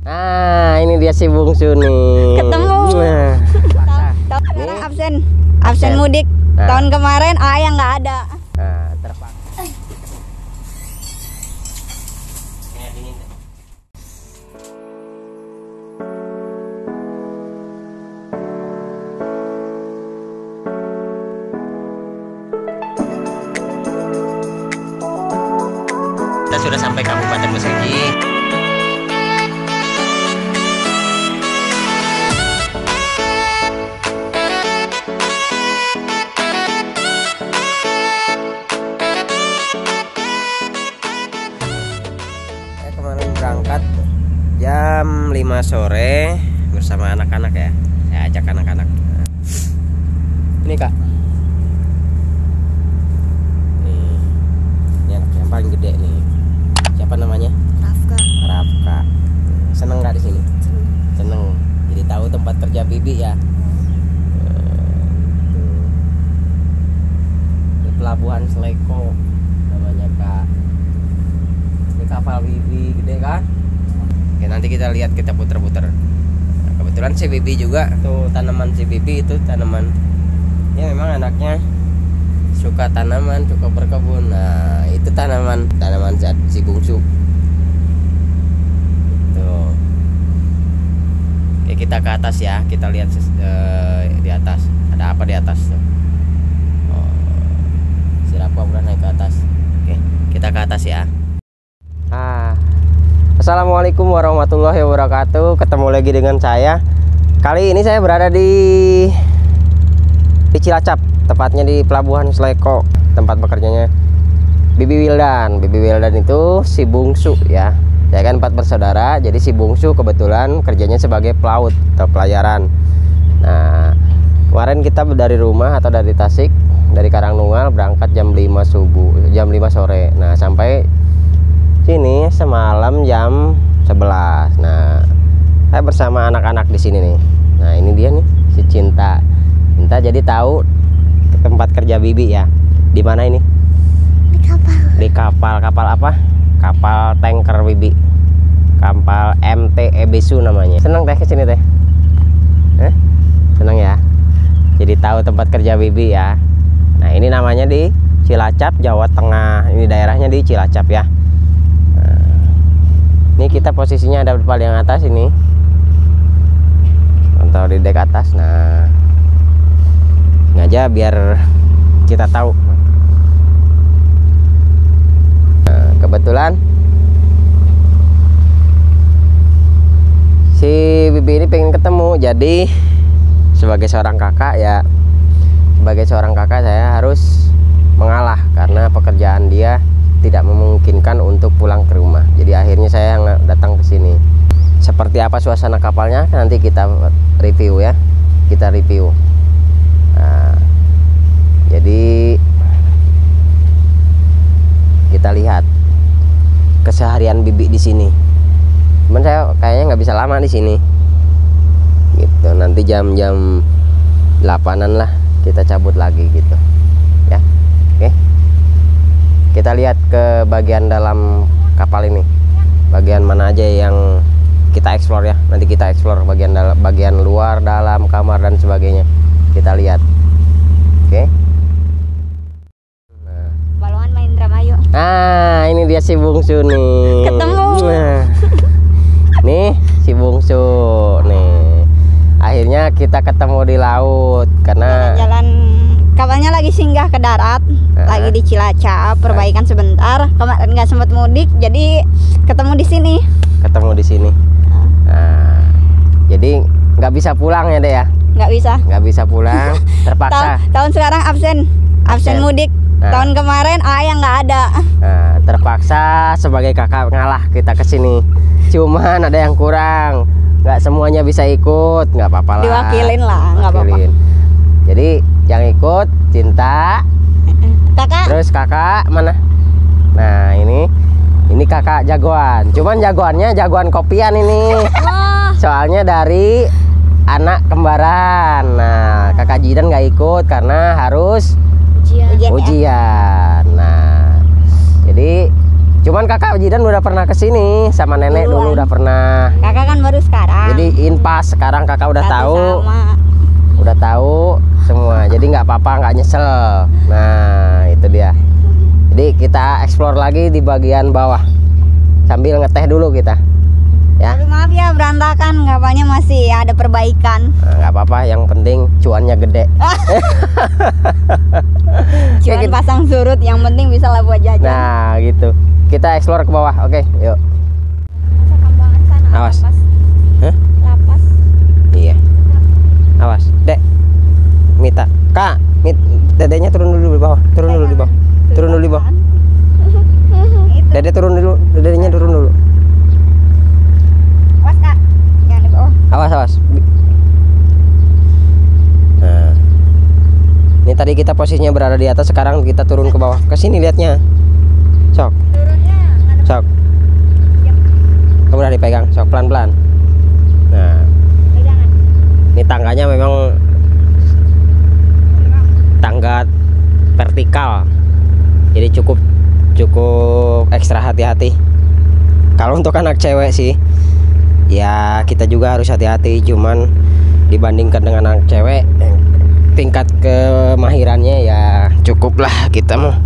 Nah, ini dia si bungsu nih. Ketemu. Tahun sekarang absen mudik. Tahun kemarin ayah nggak ada. Nah, terpaksa. Kita sudah sampai Kabupaten Besuki. Kemarin berangkat jam 5 sore bersama anak-anak ya. Saya ajak anak-anak. Ini Kak. Ini anak yang paling gede nih. Siapa namanya? Rafka. Seneng nggak di sini? Seneng. Jadi tahu tempat kerja Bibi ya. Di Pelabuhan Sleko namanya Kak. Ini kapal Bibi gede kan? Oke, nanti kita lihat, kita puter-puter. Nah, kebetulan si Bibi juga tuh, tanaman si Bibi itu tanaman. Ya memang anaknya suka tanaman, suka berkebun. Nah, itu tanaman si bungsu. Tuh. Oke, kita ke atas ya. Kita lihat di atas. Ada apa di atas tuh? Oh, si Rafa udah naik ke atas. Oke, kita ke atas ya. Assalamualaikum warahmatullahi wabarakatuh. Ketemu lagi dengan saya. Kali ini saya berada di Cilacap, tepatnya di Pelabuhan Sleko, tempat bekerjanya Bibi Wildan. Bibi Wildan itu si bungsu ya. Saya kan 4 bersaudara, jadi si bungsu kebetulan kerjanya sebagai pelaut atau pelayaran. Nah, kemarin kita dari rumah atau dari Tasik, dari Karangnunggal berangkat jam 5 sore. Nah, sampai sini semalam jam 11. Nah, saya bersama anak-anak di sini nih. Nah, ini dia nih si Cinta. Cinta jadi tahu tempat kerja Bibi ya. Di mana ini? Di kapal. Di kapal. Kapal apa? Kapal tanker Bibi. Kapal MT Ebisu namanya. Senang teh ke sini teh? Senang ya. Jadi tahu tempat kerja Bibi ya. Nah, ini namanya di Cilacap, Jawa Tengah. Ini daerahnya di Cilacap ya. Ini kita posisinya ada di paling atas ini, atau di dek atas. Nah, sengaja biar kita tahu. Nah, kebetulan si Bibi ini pengen ketemu. Jadi sebagai seorang kakak ya, saya harus mengalah karena pekerjaan dia tidak memungkinkan untuk pulang ke rumah. Jadi akhirnya saya yang datang ke sini. Seperti apa suasana kapalnya nanti kita review ya. Kita review. Nah, jadi kita lihat keseharian Bibi di sini. Cuman saya kayaknya nggak bisa lama di sini. Gitu. Nanti jam-jam 8-an lah kita cabut lagi gitu. Ya. Oke. Kita lihat ke bagian dalam kapal ini. Bagian mana aja yang kita explore ya. Nanti kita explore bagian luar, dalam, kamar dan sebagainya. Kita lihat. Oke. Nah. Balongan main Indramayu. Ah, ini dia si bungsu nih. Ketemu. Nah. Nih si bungsu nih. Akhirnya kita ketemu di laut karena Jalan kapalnya lagi singgah ke darat, lagi di Cilacap, perbaikan sebentar. Kemarin nggak sempat mudik, jadi ketemu di sini. Nah, jadi nggak bisa pulang ya deh ya? Nggak bisa pulang, terpaksa. Tahun sekarang absen mudik. Nah. Tahun kemarin ayah nggak ada. Nah, terpaksa sebagai kakak ngalah kita ke sini. Cuman ada yang kurang, nggak semuanya bisa ikut, nggak apa-apa lah. Diwakilin lah, nggak apa-apa. Jadi yang ikut Cinta, Kakak. terus kakak mana? Nah, ini kakak jagoan. Cuman jagoannya jagoan kopian ini. Wah. Soalnya dari anak kembaran. Nah, kakak Jidan nggak ikut karena harus ujian. Nah, jadi cuman kakak Jidan udah pernah kesini sama nenek dulu udah pernah. Kakak kan apa-apa, sekarang kakak udah Satu tahu, sama. udah tahu semua, jadi nggak apa-apa, nggak nyesel. Nah itu dia. Jadi kita explore lagi di bagian bawah sambil ngeteh dulu kita, ya. Tapi maaf ya berantakan, kapalnya masih ada perbaikan. Nah, nggak apa-apa, yang penting cuannya gede. Cuman gitu. pasang surut, yang penting bisa lah buat jajan. Nah gitu, kita explore ke bawah, oke, yuk. Masa Kambangan sana Awas. lapas. Hah? Lapas. Iya. Awas, Dek. Mita. Kak, dedenya turun dulu di bawah. Turun dulu di bawah. Turun dulu di bawah. Itu. Dede turun dulu, dedenya turun dulu. Awas Kak, jangan di bawah. Awas, awas. Nah. Ini tadi kita posisinya berada di atas, sekarang kita turun ke bawah. Ke sini lihatnya. Sok, Turunnya ngadep. sok. Kamu udah dipegang, sok pelan-pelan. Nah, Pegangan. ini tangganya memang tangga vertikal, jadi cukup ekstra hati-hati. Kalau untuk anak cewek sih ya kita juga harus hati-hati, cuman dibandingkan dengan anak cewek tingkat kemahirannya ya cukup lah kita mah.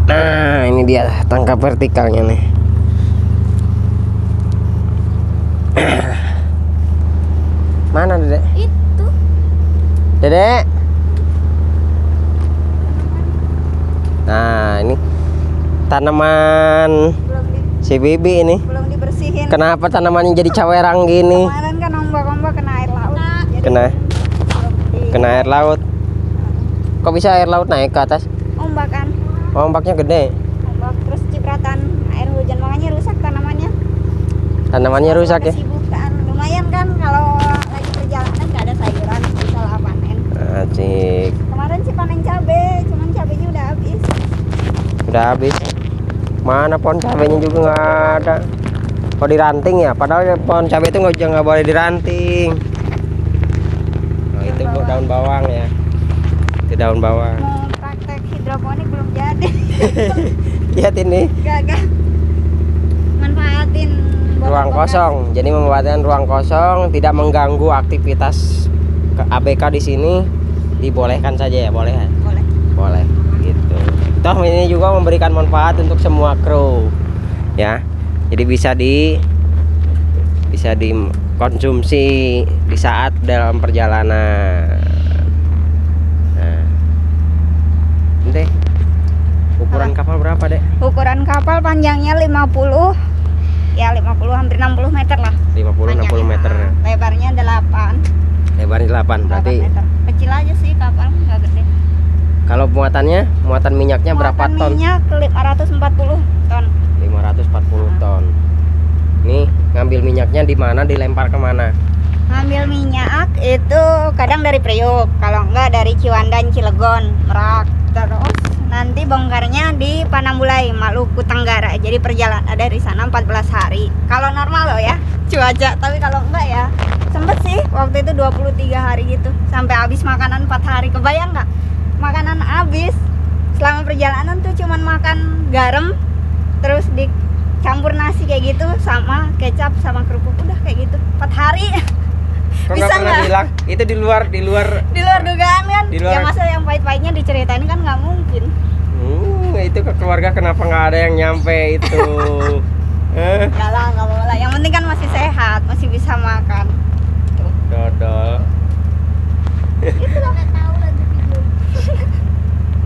Nah ini dia tangga vertikalnya nih. Mana Dedek? Itu. Dedek. Nah ini tanaman Belum si Bibi ini. belum dibersihin. Kenapa tanamannya jadi cawerang gini? Kemarin kan ombak-ombak kena air laut. Jadi Kena belum di- kena air laut. Kok bisa air laut naik ke atas? Ombak kan. Ombaknya gede. Ombak terus cipratan air hujan, makanya rusak tanamannya. Tanamannya rusak ya. Kesibukan. Lumayan kan kalau lagi perjalanan nggak ada sayuran bisa lah panen. Asik. Kemarin sih panen cabe, cuman cabenya udah habis. Udah habis. Mana pohon cabenya juga nggak ada. Kok diranting ya? Padahal pohon cabai itu nggak boleh diranting. Oh, itu Bu, daun bawang ya. Itu daun bawang. Mau praktek hidroponik belum jadi. Lihat ini. Gak. Manfaatin Ruang bekas. kosong. Jadi memanfaatkan ruang kosong, tidak mengganggu aktivitas ke ABK di sini. Dibolehkan saja ya, boleh ya? Boleh. Boleh gitu. Toh ini juga memberikan manfaat untuk semua kru ya. Jadi bisa dikonsumsi di saat dalam perjalanan. Nah. Dek, ukuran kapal berapa, Dek? Ukuran kapal panjangnya 50, ya 50 hampir 60 meter lah. 50-60 meter. Lebarnya 8. Lebarnya 8 berarti. 8 meter. Kecil aja sih kapal, nggak gede. Kalau muatan minyaknya berapa Muatan ton? minyak 540 ton. 540 ton. Nih, ngambil minyaknya di mana, dilempar ke mana? Ngambil minyak itu kadang dari Priuk, kalau enggak dari Ciwandan, Cilegon, Merak. Terus nanti bongkarnya di Panambulai, Maluku Tenggara. Jadi perjalanan dari sana 14 hari. Kalau normal loh ya, cuaca. Tapi kalau enggak ya, sempet sih waktu itu 23 hari gitu. Sampai habis makanan 4 hari. Kebayang nggak? Makanan habis. Selama perjalanan tuh cuman makan garam, terus dicampur nasi kayak gitu sama kecap sama kerupuk, udah kayak gitu 4 hari. Kok Bisa nggak pernah nggak? bilang? Itu di luar Di luar dugaan kan. Di luar- Ya masa yang pahit-pahitnya diceritain kan nggak mungkin. itu ke keluarga kenapa nggak ada yang nyampe itu? Nggak lah, nggak boleh. Yang penting kan masih sehat, masih bisa makan. Tuh. Dodol. Itu lah. Nggak tahu lagi video.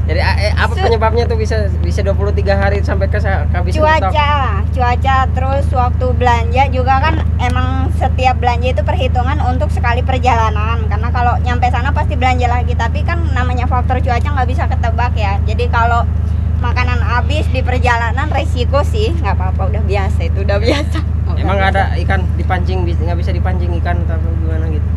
Jadi apa penyebabnya tuh bisa 23 hari sampai kehabisan stok? Cuaca terus waktu belanja juga kan emang setiap belanja itu perhitungan untuk sekali perjalanan, karena kalau nyampe sana pasti belanja lagi, tapi kan namanya faktor cuaca nggak bisa ketebak ya. Jadi kalau makanan habis di perjalanan resiko sih, nggak apa-apa, udah biasa, itu udah biasa. Emang nggak ada ikan dipancing, nggak bisa dipancing ikan atau gimana gitu?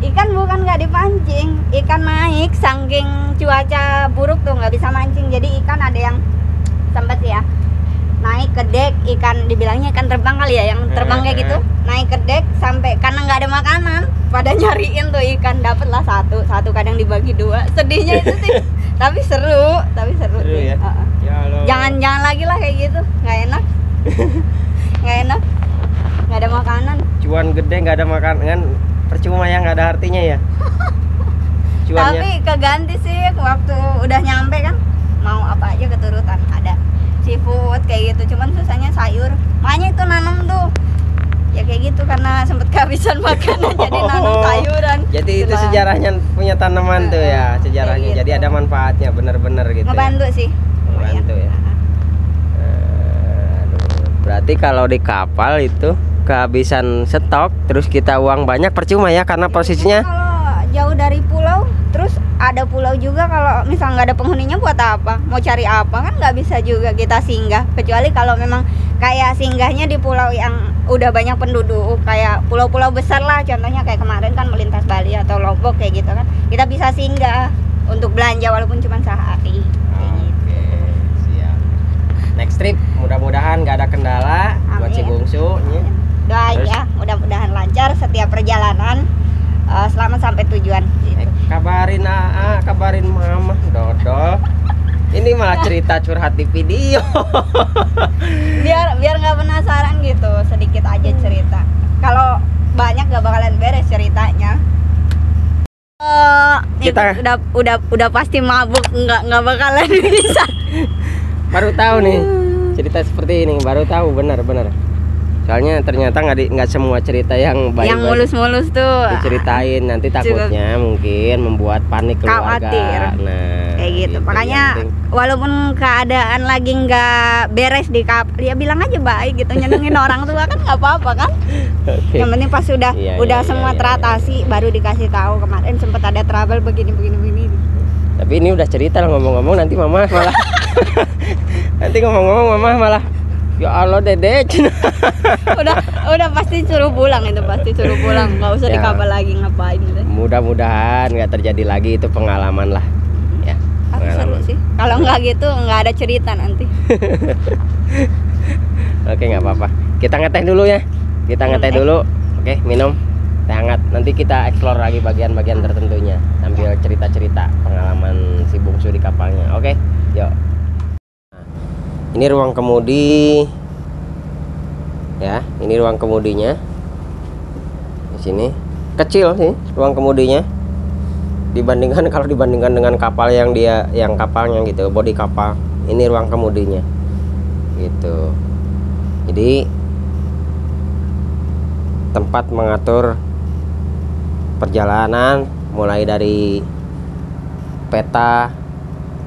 Ikan bukan nggak dipancing, ikan naik saking cuaca buruk tuh nggak bisa mancing. Jadi ikan ada yang sempet ya naik ke dek, ikan dibilangnya ikan terbang kali ya, yang terbang kayak gitu, naik ke dek sampai karena nggak ada makanan, pada nyariin tuh ikan, dapet lah satu kadang dibagi 2. Sedihnya itu sih, tapi seru Seru sih. ya? Ya Allah. Jangan lagi lah kayak gitu, nggak enak, nggak enak, nggak ada makanan. gede nggak ada makan kan percuma ya, nggak ada artinya ya. Cuannya. Tapi keganti sih waktu udah nyampe kan, mau apa aja keturutan ada seafood kayak gitu, cuman susahnya sayur. Makanya itu nanam tuh ya kayak gitu karena sempet kehabisan makanan jadi nanam sayuran. Jadi itu Itulah. sejarahnya punya tanaman tuh ya, sejarahnya. Kayak gitu. Jadi ada manfaatnya bener-bener gitu. Ngebantu sih. Ngebantu ya. Berarti kalau di kapal itu kehabisan stok, terus kita uang banyak percuma ya, karena posisinya Kalau jauh dari pulau, terus ada pulau juga, kalau misal nggak ada penghuninya buat apa? Mau cari apa kan nggak bisa juga kita singgah. Kecuali kalau memang kayak singgahnya di pulau yang udah banyak penduduk, kayak pulau-pulau besar lah. Contohnya kayak kemarin kan melintas Bali atau Lombok kayak gitu kan, kita bisa singgah untuk belanja walaupun cuma sehari. Oke, siap. Next trip mudah-mudahan nggak ada kendala buat si Amin. bungsu nih. Doain Terus? ya, mudah-mudahan lancar setiap perjalanan, selamat sampai tujuan. Gitu. Kabarin AA, kabarin Mama, Dodo. Ini malah cerita curhat di video. biar nggak penasaran gitu, sedikit aja cerita. Kalau banyak nggak bakalan beres ceritanya. Kita- udah pasti mabuk, nggak bakalan bisa. Baru tahu nih cerita seperti ini, baru tahu benar-benar. Soalnya ternyata nggak semua cerita yang baik-baik Yang mulus-mulus tuh diceritain, nanti takutnya mungkin membuat panik keluarga. Khawatir. Nah, kayak gitu. Yang Makanya penting. walaupun keadaan lagi nggak beres di kapal, ya bilang aja baik gitu, nyenengin orang tua kan nggak apa-apa kan. Oke. Yang penting pas Iya, iya, semua iya, teratasi baru dikasih tahu kemarin sempat ada trouble begini. Tapi ini udah cerita lah, ngomong-ngomong nanti Mama malah nanti ngomong-ngomong Mama malah ya Allah Dede. udah pasti suruh pulang, itu pasti suruh pulang, nggak usah Ya. di kapal lagi ngapain gitu. Mudah-mudahan nggak terjadi lagi, itu pengalaman lah ya. Tapi seru sih kalau nggak gitu, nggak ada cerita nanti. Oke, nggak apa-apa, kita ngeteh dulu ya, kita ngeteh dulu. Oke, minum teh hangat, nanti kita explore lagi bagian-bagian tertentunya sambil cerita-cerita pengalaman si bungsu di kapalnya. Oke, yuk. Ini ruang kemudi ya, ini ruang kemudinya. Di sini kecil sih ruang kemudinya dibandingkan kalau dibandingkan dengan kapal yang kapalnya gitu, bodi kapal. Ini ruang kemudinya gitu. Jadi tempat mengatur perjalanan mulai dari peta.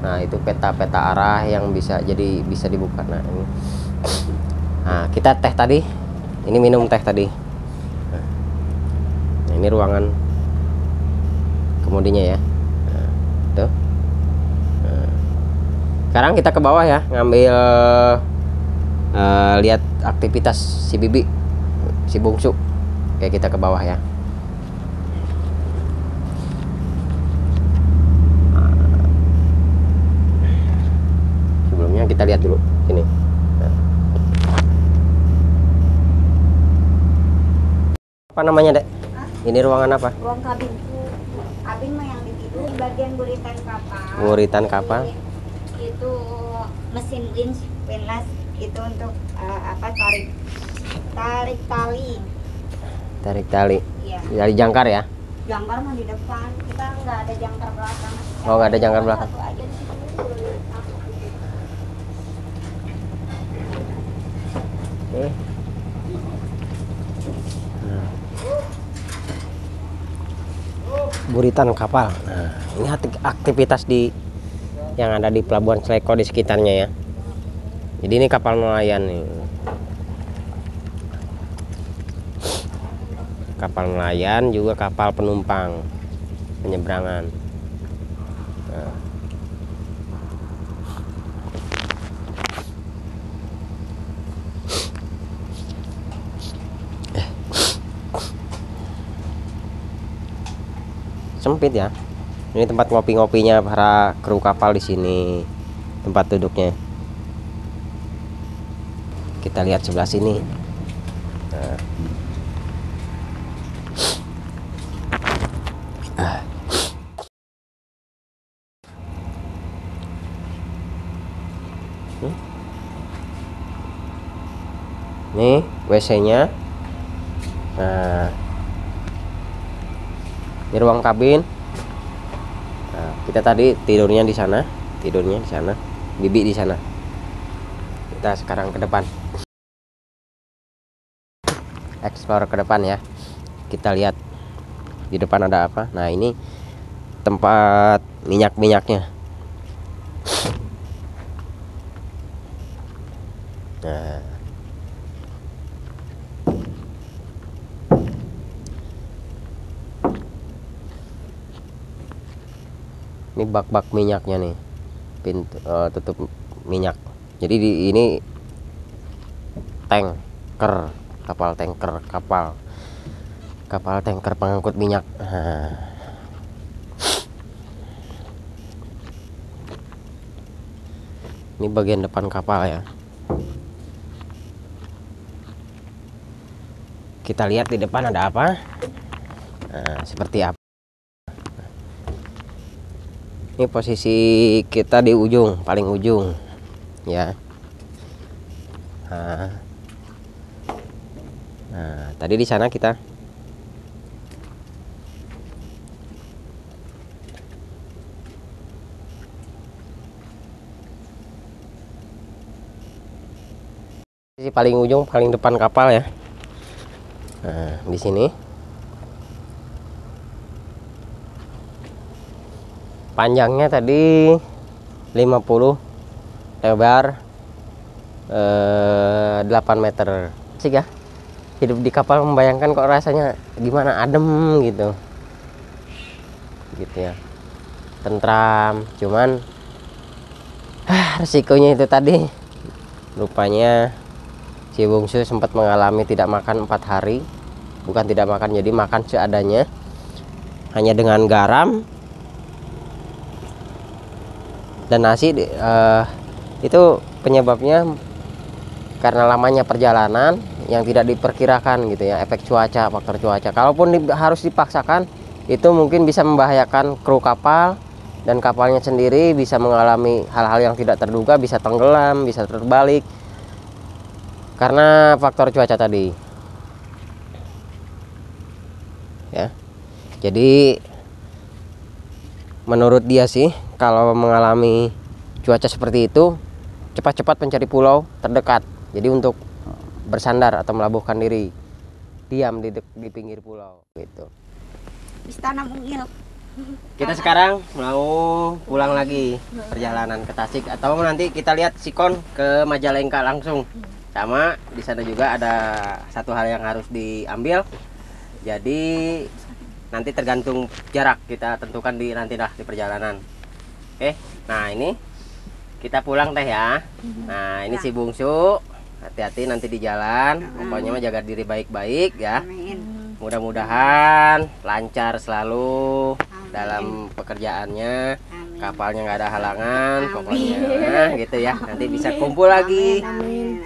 Nah, itu peta-peta arah yang bisa dibuka. Nah, ini. Nah, kita teh tadi. Ini minum teh tadi. Nah, ini ruangan kemudinya ya. Nah, tuh. Nah. Sekarang kita ke bawah ya, ngambil lihat aktivitas si Bibi, si bungsu. Oke, kita ke bawah ya. Sebelumnya kita lihat dulu sini. Apa namanya, Dek? Ini ruangan apa? Ruang kabin. Kabin mah yang di situ di bagian buritan kapal. Buritan kapal. Itu mesin winch, windlass itu untuk tarik tali. Tarik tali. Iya. Dari jangkar ya? Jangkar mah di depan, kita nggak ada jangkar belakang. Oh, nggak ada jangkar belakang. Satu aja di situ. Oke. Buritan kapal. Nah, ini aktivitas yang ada di Pelabuhan Sleko di sekitarnya ya. Jadi ini kapal nelayan nih. Kapal nelayan juga kapal penumpang penyeberangan. Nah. Sempit ya. Ini tempat ngopi-ngopinya para kru kapal di sini. Tempat duduknya. Kita lihat sebelah sini. Nah. Nih WC-nya. Nah, di ruang kabin. Nah, kita tadi tidurnya di sana, Bibi di sana. Kita sekarang ke depan, explore ke depan ya. Kita lihat di depan ada apa. Nah, ini tempat minyaknya. Nah, ini bak minyaknya nih, pintu tutup minyak. Jadi ini tanker, kapal tanker pengangkut minyak. Nah, ini bagian depan kapal ya. Kita lihat di depan ada apa. Nah, seperti apa. Ini posisi kita di paling ujung ya. Nah, tadi di sana kita posisi paling ujung, paling depan kapal ya. Nah, di sini panjangnya tadi 50, lebar 8 meter. Sih ya, hidup di kapal membayangkan kok rasanya gimana, adem gitu ya, tentram. Cuman resikonya itu tadi, rupanya si bungsu sempat mengalami tidak makan 4 hari. Bukan tidak makan, jadi makan seadanya, hanya dengan garam dan nasi. Itu penyebabnya karena lamanya perjalanan yang tidak diperkirakan gitu ya, efek cuaca, faktor cuaca. Kalaupun harus dipaksakan, itu mungkin bisa membahayakan kru kapal, dan kapalnya sendiri bisa mengalami hal-hal yang tidak terduga, bisa tenggelam, bisa terbalik karena faktor cuaca tadi ya. Jadi menurut dia sih, kalau mengalami cuaca seperti itu, cepat-cepat mencari pulau terdekat. Jadi untuk bersandar atau melabuhkan diri, diam di pinggir pulau gitu. Istana Mungil. Kita sekarang mau pulang lagi perjalanan ke Tasik, atau nanti kita lihat Sikon ke Majalengka langsung. Sama di sana juga ada satu hal yang harus diambil. Jadi nanti tergantung jarak kita tentukan nanti di perjalanan. Oke. Nah, ini kita pulang teh ya. Nah, ini si bungsu, hati-hati nanti di jalan. Pokoknya mah jaga diri baik-baik ya. Amin. Mudah-mudahan lancar selalu dalam pekerjaannya. Amin. Kapalnya nggak ada halangan, pokoknya gitu ya. Nanti bisa kumpul lagi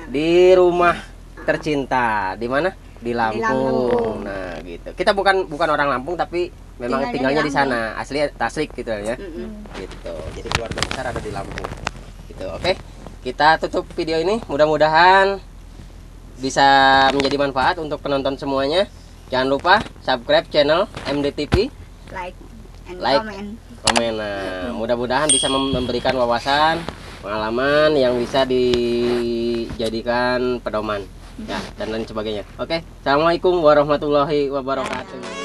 di rumah tercinta. Di mana? Di Lampung. Nah, gitu. Kita bukan orang Lampung, tapi memang tinggalnya di sana. Asli Tasik gitu ya. Gitu. Jadi keluarga besar ada di Lampung. Gitu. Oke. Kita tutup video ini. Mudah-mudahan bisa menjadi manfaat untuk penonton semuanya. Jangan lupa subscribe channel MDTV, Like and Like. comment. Nah, mudah-mudahan bisa memberikan wawasan, pengalaman yang bisa dijadikan pedoman ya, dan lain sebagainya. Oke, assalamualaikum warahmatullahi wabarakatuh.